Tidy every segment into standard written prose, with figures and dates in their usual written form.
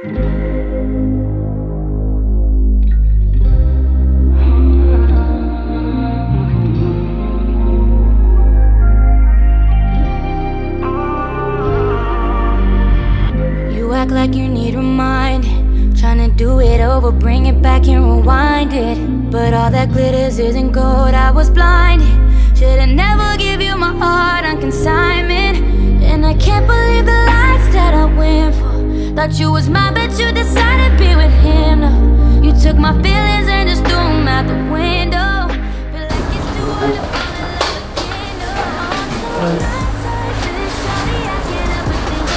You act like you need reminding, trying to do it over, bring it back and rewind it. But all that glitters isn't gold, I was blinded. Should've never give you my heart on consignment. And I can't believe the lies that I went for. Thought you was mine, but you decided to be with him. No, you took my feelings and just threw them out the window. Feel like it's too hard to fall in love again. No, I'm so outside this shawty, I can't help but think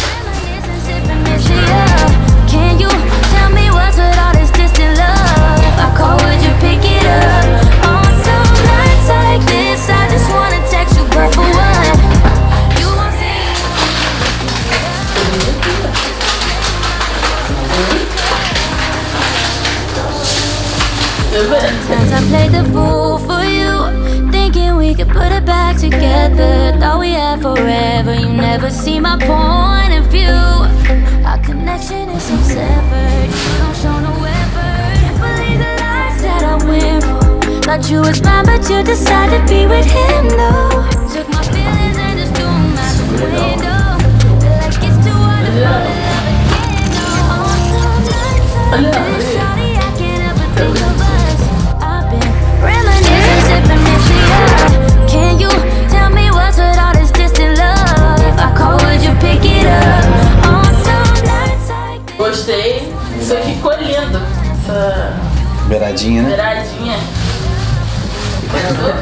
reminiscing, sipping this shit up. Can you tell me what's with all this distant love? If I call, would you pick it up? On some nights like this, I just wanna text you, but for what? You won't see me. Times I played the fool for you, thinking we could put it back together. Thought we had forever, you never see my point of view. Our connection is so severed, you don't show no effort. Believe the lies that I went for. Thought you was mine, but you decided to be with him, though. Took my feelings and just threw them out the window. Feel like it's too hard to fall in love again, no. On some nights like this, shawty, I can't help but think of us. I've been reminiscing, sipping this shit up. Can you tell me what's with all this distant love? If I call, would you pick it up? On some nights like this. Gostei. Isso aqui ficou lindo. Essa Beiradinha, né? beiradinha. Gostou?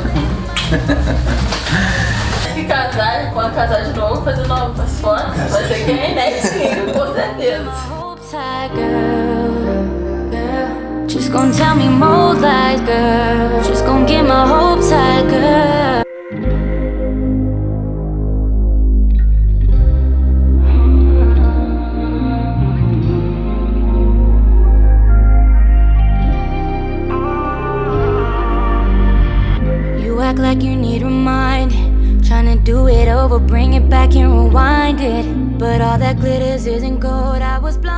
Se casar, quando casar de novo, fazer novas fotos, vai ser que é inédito, com certeza. Hold tight, girl, girl. Just gon' tell me more lies, girl. Just gon' get my hopes high, girl. You act like you need reminding, trying to do it over, bring it back and rewind it. But all that glitters isn't gold, I was blind.